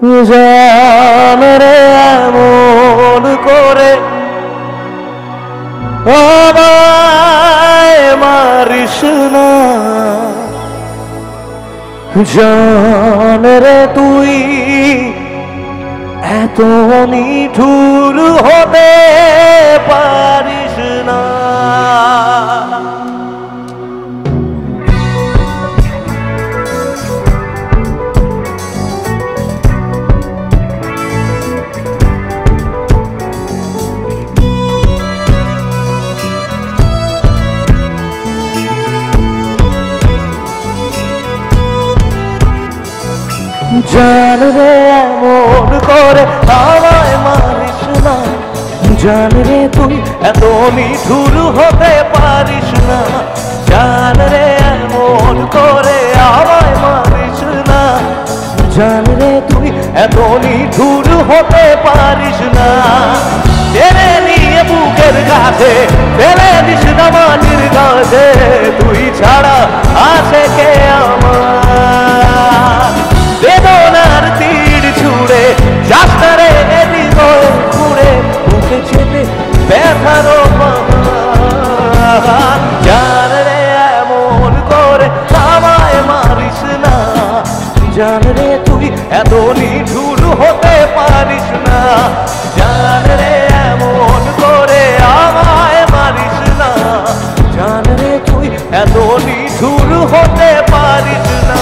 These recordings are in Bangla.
জান রে এমন করে আমায় মারিস না, জান রে তুই এত নিঠুর হতে পারিস না। জান রে এমন করে আমায় মারিস না, জান রে তুই এত নিঠুর হতে পারিস না, জান রে এমন করে আমায় মারিস না, জান রে তুই এত নিঠুর হতে পারিস না। টেনে নিয়ে বুকের কাছে ফেলে দিস না মাটির কাছে, তুই ছাড়া আছে কে আমার। বেদনার তীর ছুড়ে যাস্তারে হৃদয় ঘুরে বুকে চেপে ব্যথার পাহাড়। জান রে এমন করে আমায় মারিস না, জান রে তুই এত নিঠুর হতে পারিস না, জান রে এমন করে আমায় মারিস না, জান রে তুই এত নিঠুর হতে পারিস না।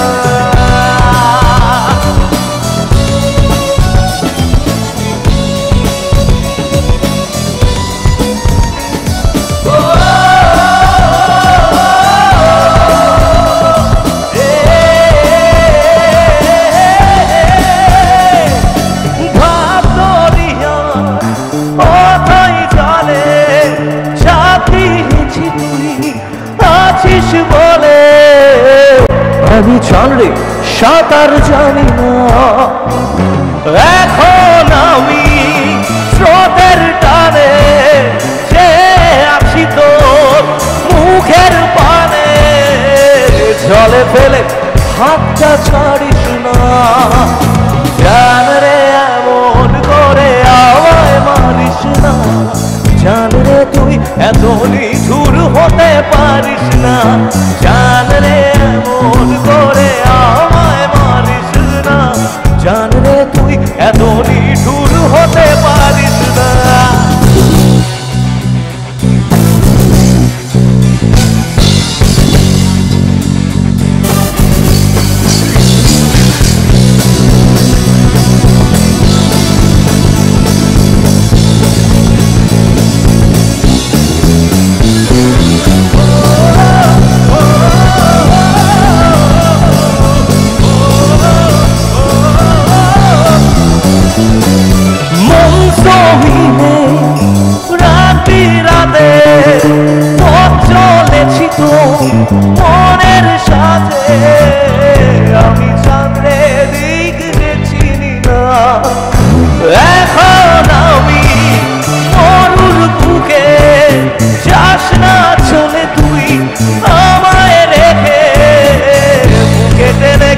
আমি জানলে সাঁতার জানি না, এখন আমি স্রোতের টানে যে আছি তোর মুখের পানে। জলে ফেলে হাতটা ছাড়িস না, জান রে এমন করে আমায় মারিস না, জান রে তুই এত নিঠুর হতে পারিস না, জান রে এমন করে আমায় মারিস না, জান রে তুই এত নিঠুর হতে পারিস না। রাতে রাতে পথ চলেছি তো মনের সাথে, আমি চাঁদরে দিক চিনি না, এখন আমি মরুর বুকে যাস না চলে তুই আমায় রেখে, বুকে টেনে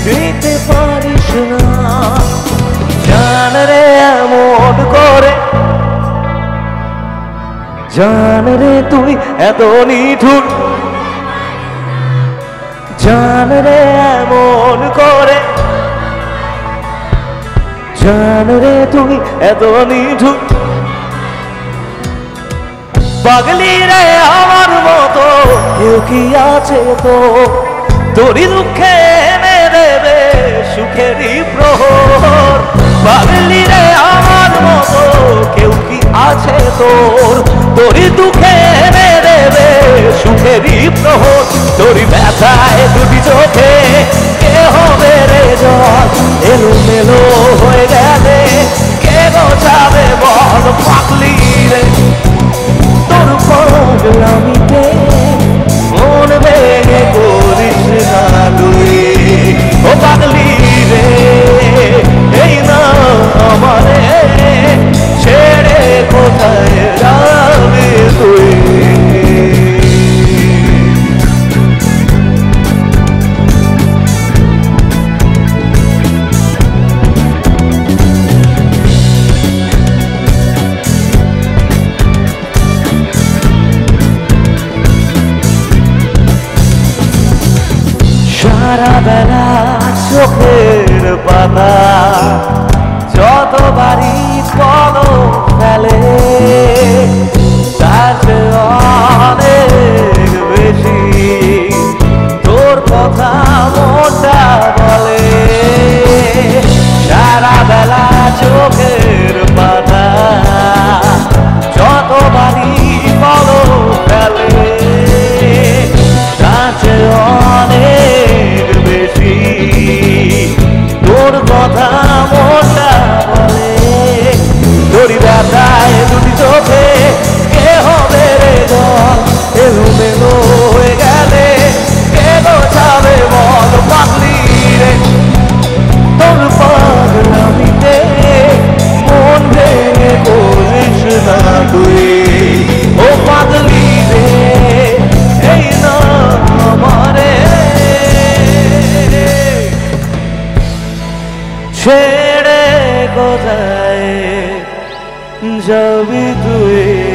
দিতে পারিস না, জান রে এমন করে, জান রে তুই এত নিঠুর, জান রে এমন করে, জান রে তুই এত নিঠুর। পাগলি রে আমার মতো কেউ কি আছে তো, তোরই দুঃখে এনে দেবে সুখেরই প্রহর। পাগলি রে আমার মতো কেউ কি আছে তোর, তোরই দুঃখে এনে দেবে সুখেরই প্রহর। তোরই ব্যথায় দুটি চোখে কে হবে রে জল, এলো মেলো হয়ে গেলে কে গোছাবে বল। পাগলি রে তোর পাগলামিতে মন ভেঙে করিস না তুই, ও পাগলি রে এই না আমারে ছেড়ে কোথায় যাবি তুই। কথা মনটা বলে তোরি ব্যথায় দুটি চোখে কে হবে রে জল এলো মেলো হয়ে গেলে কে গোছাবে বল পাগলি রে তোর পাগলামিতে মন ভেঙে করিস না তুই ও পাগলি রে এই না আমারে ছেড়ে কোথায় যাবি তুই